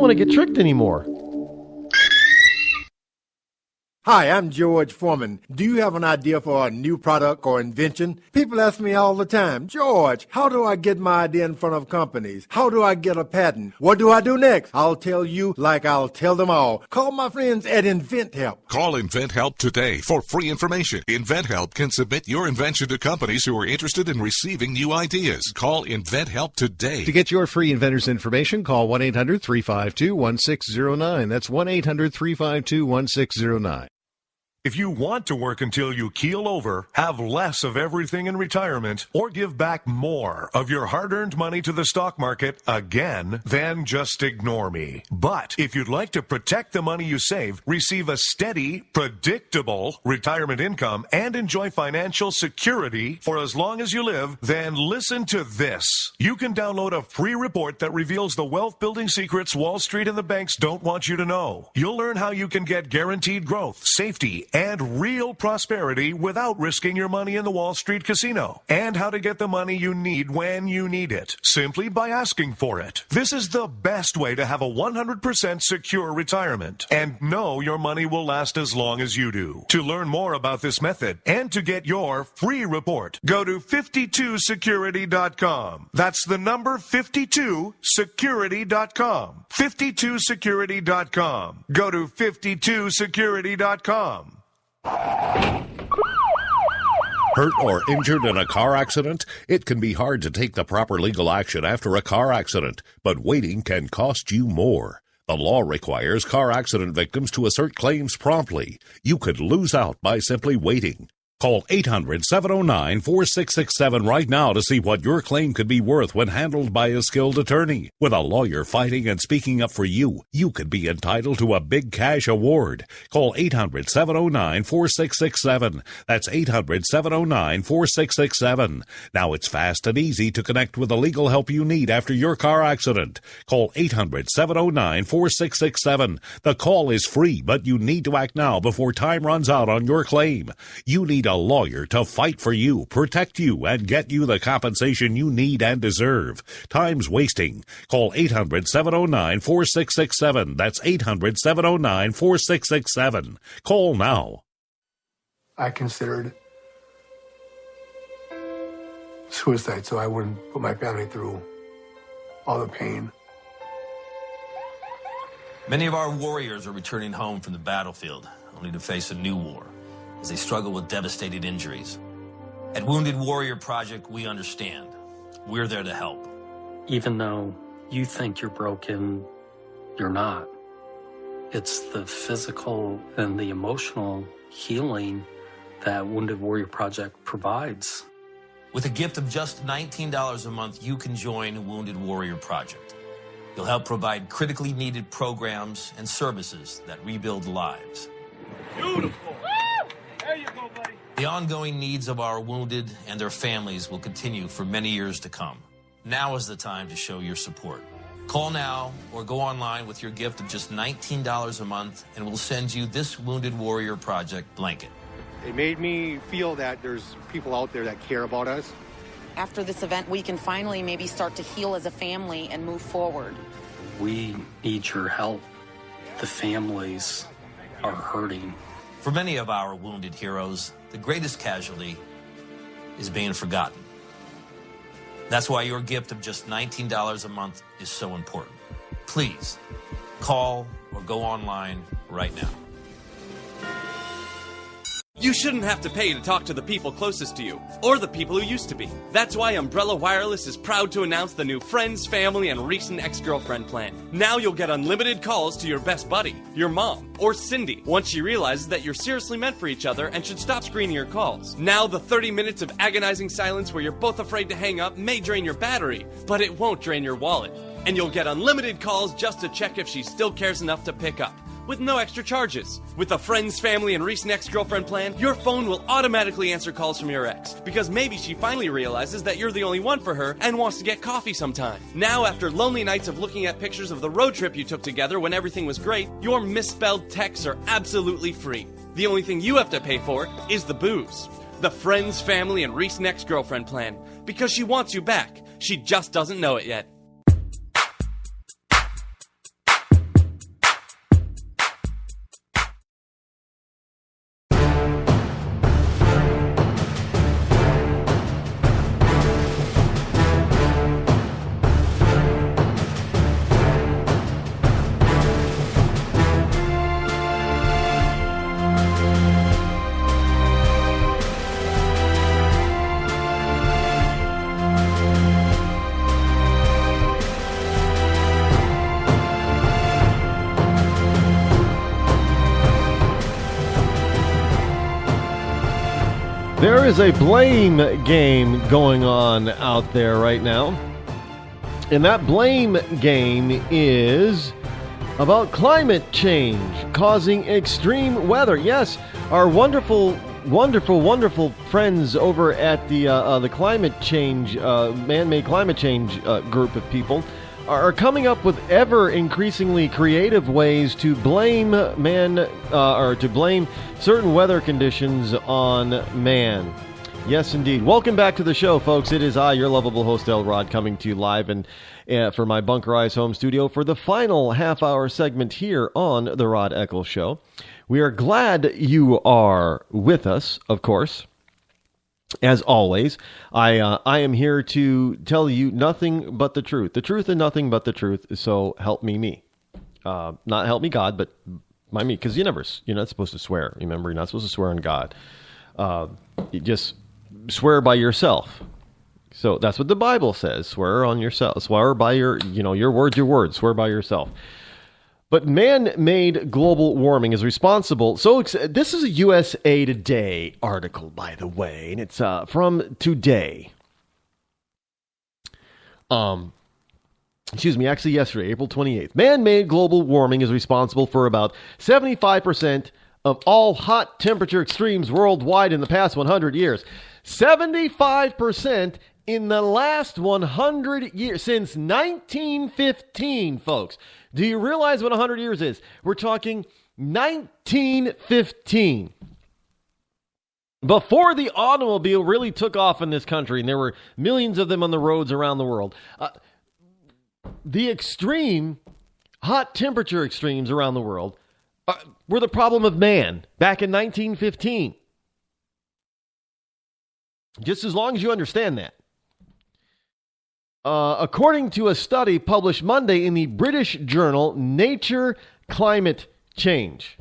don't want to get tricked anymore. Hi, I'm George Foreman. Do you have an idea for a new product or invention? People ask me all the time, George, how do I get my idea in front of companies? How do I get a patent? What do I do next? I'll tell you like I'll tell them all. Call my friends at InventHelp. Call InventHelp today for free information. InventHelp can submit your invention to companies who are interested in receiving new ideas. Call InventHelp today. To get your free inventor's information, call 1-800-352-1609. That's 1-800-352-1609. If you want to work until you keel over, have less of everything in retirement, or give back more of your hard-earned money to the stock market again, then just ignore me. But if you'd like to protect the money you save, receive a steady, predictable retirement income, and enjoy financial security for as long as you live, then listen to this. You can download a free report that reveals the wealth-building secrets Wall Street and the banks don't want you to know. You'll learn how you can get guaranteed growth, safety, and real prosperity without risking your money in the Wall Street casino, and how to get the money you need when you need it, simply by asking for it. This is the best way to have a 100% secure retirement and know your money will last as long as you do. To learn more about this method and to get your free report, go to 52security.com. That's the number 52security.com. 52security.com. Go to 52security.com. Hurt or injured in a car accident? It can be hard to take the proper legal action after a car accident, but waiting can cost you more. The law requires car accident victims to assert claims promptly. You could lose out by simply waiting. Call 800-709-4667 right now to see what your claim could be worth when handled by a skilled attorney. With a lawyer fighting and speaking up for you, you could be entitled to a big cash award. Call 800-709-4667. That's 800-709-4667. Now it's fast and easy to connect with the legal help you need after your car accident. Call 800-709-4667. The call is free, but you need to act now before time runs out on your claim. You need a lawyer to fight for you, protect you, and get you the compensation you need and deserve. Time's wasting. Call 800-709-4667. That's 800-709-4667. Call now. I considered suicide so I wouldn't put my family through all the pain. Many of our warriors are returning home from the battlefield, only to face a new war as they struggle with devastating injuries. At Wounded Warrior Project, we understand. We're there to help. Even though you think you're broken, you're not. It's the physical and the emotional healing that Wounded Warrior Project provides. With a gift of just $19 a month, you can join Wounded Warrior Project. You'll help provide critically needed programs and services that rebuild lives. Beautiful. There you go, buddy. The ongoing needs of our wounded and their families will continue for many years to come. Now is the time to show your support. Call now or go online with your gift of just $19 a month, and we'll send you this Wounded Warrior Project blanket. It made me feel that there's people out there that care about us. After this event, we can finally maybe start to heal as a family and move forward. We need your help. The families are hurting. For many of our wounded heroes, the greatest casualty is being forgotten. That's why your gift of just $19 a month is so important. Please call or go online right now. You shouldn't have to pay to talk to the people closest to you, or the people who used to be. That's why Umbrella Wireless is proud to announce the new Friends, Family, and Recent Ex-Girlfriend plan. Now you'll get unlimited calls to your best buddy, your mom, or Cindy, once she realizes that you're seriously meant for each other and should stop screening your calls. Now the 30 minutes of agonizing silence where you're both afraid to hang up may drain your battery, but it won't drain your wallet. And you'll get unlimited calls just to check if she still cares enough to pick up, with no extra charges. With the Friends, Family, and Recent Ex-Girlfriend plan, your phone will automatically answer calls from your ex, because maybe she finally realizes that you're the only one for her and wants to get coffee sometime. Now, after lonely nights of looking at pictures of the road trip you took together when everything was great, your misspelled texts are absolutely free. The only thing you have to pay for is the booze. The Friends, Family, and Recent Ex-Girlfriend plan, because she wants you back. She just doesn't know it yet. There is a blame game going on out there right now. And that blame game is about climate change causing extreme weather. Yes, our wonderful friends over at the climate change, man-made climate change group of people are coming up with ever increasingly creative ways to blame certain weather conditions on man. Yes, indeed. Welcome back to the show, folks. It is I, your lovable host, Rod, coming to you live and for my bunkerized home studio for the final half-hour segment here on the Rod Eccles Show. We are glad you are with us, of course. As always, I am here to tell you nothing but the truth and nothing but the truth. So help me. Not help me God, but by me, because you're not supposed to swear. Remember, you're not supposed to swear on God. You just swear by yourself. So that's what the Bible says. Swear on yourself. Swear by your words. Swear by yourself. But man-made global warming is responsible. So this is a USA Today article, by the way, and it's from today. Actually yesterday, April 28th. Man-made global warming is responsible for about 75% of all hot temperature extremes worldwide in the past 100 years. 75% in the last 100 years, since 1915, folks. Do you realize what 100 years is? We're talking 1915. Before the automobile really took off in this country, and there were millions of them on the roads around the world, the extreme hot temperature extremes around the world were the problem of man back in 1915. Just as long as you understand that. According to a study published Monday in the British journal Nature Climate Change.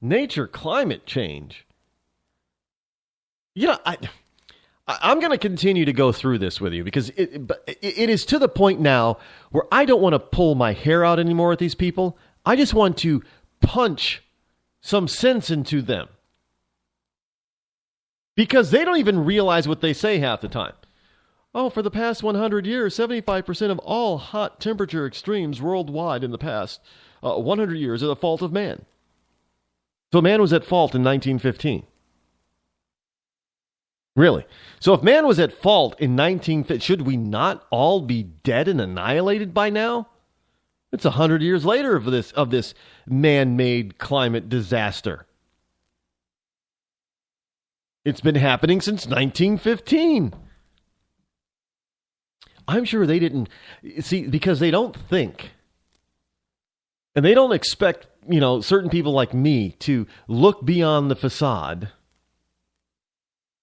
Nature Climate Change. I'm going to continue to go through this with you because it is to the point now where I don't want to pull my hair out anymore with these people. I just want to punch some sense into them. Because they don't even realize what they say half the time. Oh, for the past 100 years, 75% of all hot temperature extremes worldwide in the past 100 years are the fault of man. So man was at fault in 1915. Really? So if man was at fault in 1915, should we not all be dead and annihilated by now? It's 100 years later of this man-made climate disaster. It's been happening since 1915. I'm sure they didn't see, because they don't think. And they don't expect, certain people like me to look beyond the facade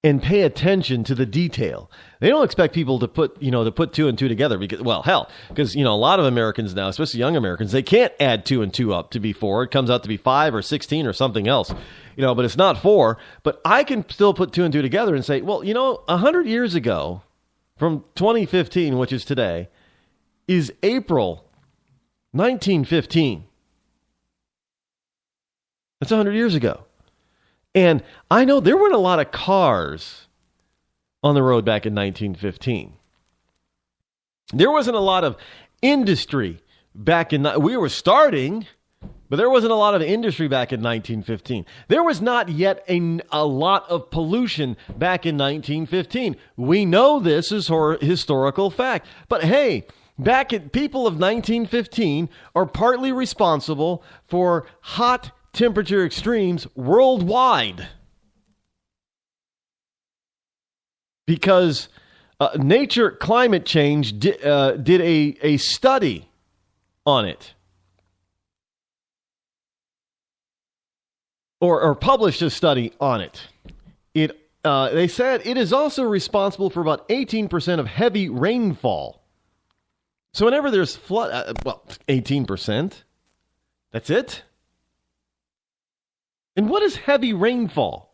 and pay attention to the detail. They don't expect people to put two and two together because a lot of Americans now, especially young Americans, they can't add two and two up to be four. It comes out to be 5 or 16 or something else, but it's not 4. But I can still put two and two together and say, 100 years ago from 2015, which is today, is April 1915. That's 100 years ago. And I know there weren't a lot of cars on the road back in 1915. There wasn't a lot of industry back in... We were starting, but there wasn't a lot of industry back in 1915. There was not yet a lot of pollution back in 1915. We know this is historical fact. But hey, people of 1915 are partly responsible for hot temperature extremes worldwide because Nature Climate Change did a study on it, or published a study on it. They said it is also responsible for about 18% of heavy rainfall. So whenever there's flood, 18%, that's it. And what is heavy rainfall?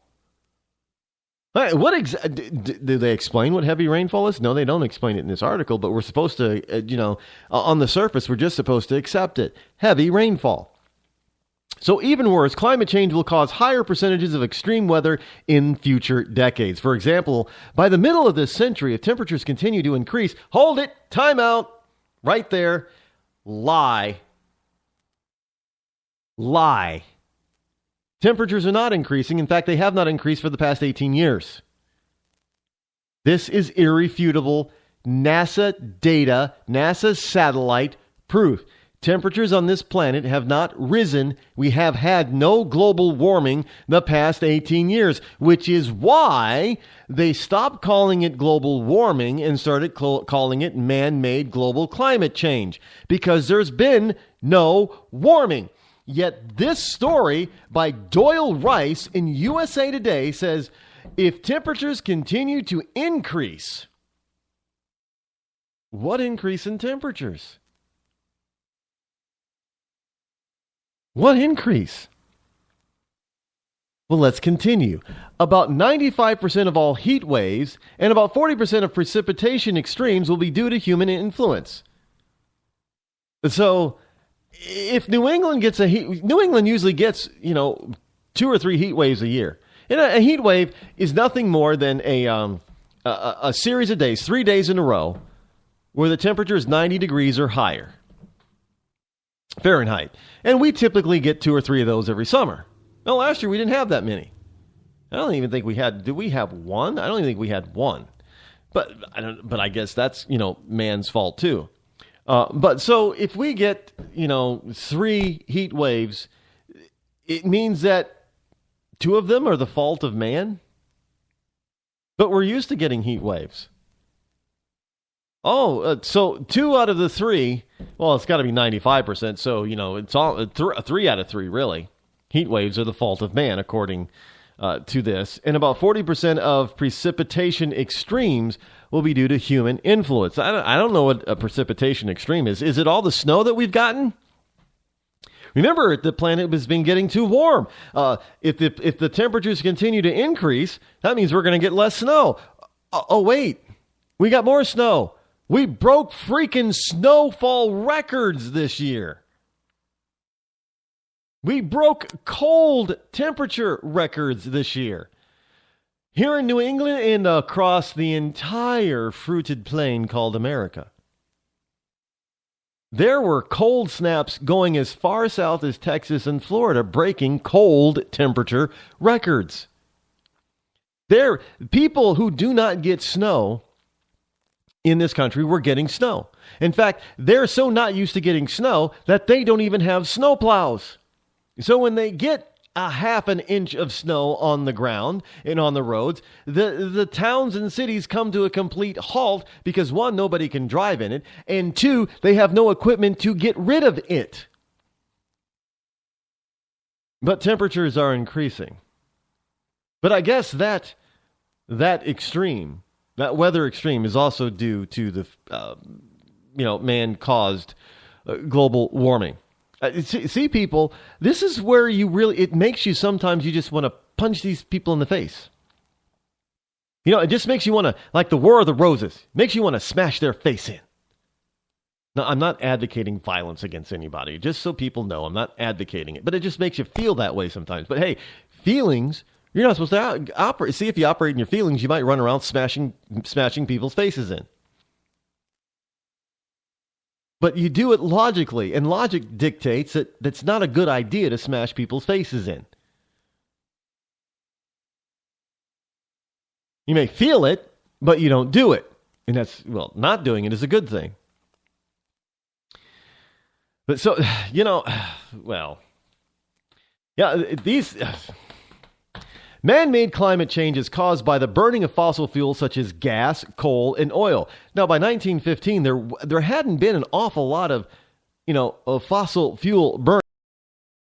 Do they explain what heavy rainfall is? No, they don't explain it in this article, but we're supposed to, on the surface, we're just supposed to accept it. Heavy rainfall. So even worse, climate change will cause higher percentages of extreme weather in future decades. For example, by the middle of this century, if temperatures continue to increase, hold it, time out, right there, lie. Temperatures are not increasing. In fact, they have not increased for the past 18 years. This is irrefutable NASA data, NASA satellite proof. Temperatures on this planet have not risen. We have had no global warming the past 18 years, which is why they stopped calling it global warming and started calling it man-made global climate change, because there's been no warming. Yet this story by Doyle Rice in USA Today says, if temperatures continue to increase, what increase in temperatures? What increase? Well, let's continue. About 95% of all heat waves and about 40% of precipitation extremes will be due to human influence. So, if New England gets New England usually gets, 2 or 3 heat waves a year. And a heat wave is nothing more than a series of days, 3 days in a row, where the temperature is 90 degrees or higher Fahrenheit. And we typically get 2 or 3 of those every summer. Now, last year we didn't have that many. I don't even think we had. Did we have one? I don't even think we had one. But I guess that's man's fault too. But so if we get 3 heat waves, it means that 2 of them are the fault of man. But we're used to getting heat waves. So 2 out of the 3, well, it's got to be 95%. So, it's all 3 out of 3, really. Heat waves are the fault of man, according to this. And about 40% of precipitation extremes will be due to human influence. I don't know what a precipitation extreme is. Is it all the snow that we've gotten? Remember, the planet has been getting too warm. If the temperatures continue to increase, that means we're going to get less snow. Wait. We got more snow. We broke freaking snowfall records this year. We broke cold temperature records this year. Here in New England and across the entire fruited plain called America. There were cold snaps going as far south as Texas and Florida, breaking cold temperature records. People who do not get snow in this country were getting snow. In fact, they're so not used to getting snow that they don't even have snow plows. So when they get a half an inch of snow on the ground and on the roads, the towns and cities come to a complete halt because 1, nobody can drive in it, and 2, they have no equipment to get rid of it. But temperatures are increasing. But I guess that extreme, that weather extreme, is also due to the man-caused global warming. See, people, this is where it makes you sometimes you just want to punch these people in the face. It just makes you want to, like the War of the Roses, makes you want to smash their face in. Now, I'm not advocating violence against anybody, just so people know I'm not advocating it, but it just makes you feel that way sometimes. But hey, feelings, you're not supposed to operate. See, if you operate in your feelings, you might run around smashing people's faces in. But you do it logically, and logic dictates that that's not a good idea to smash people's faces in. You may feel it, but you don't do it. And not doing it is a good thing. But so, these man-made climate change is caused by the burning of fossil fuels such as gas, coal, and oil. Now, by 1915, there hadn't been an awful lot of fossil fuel burning.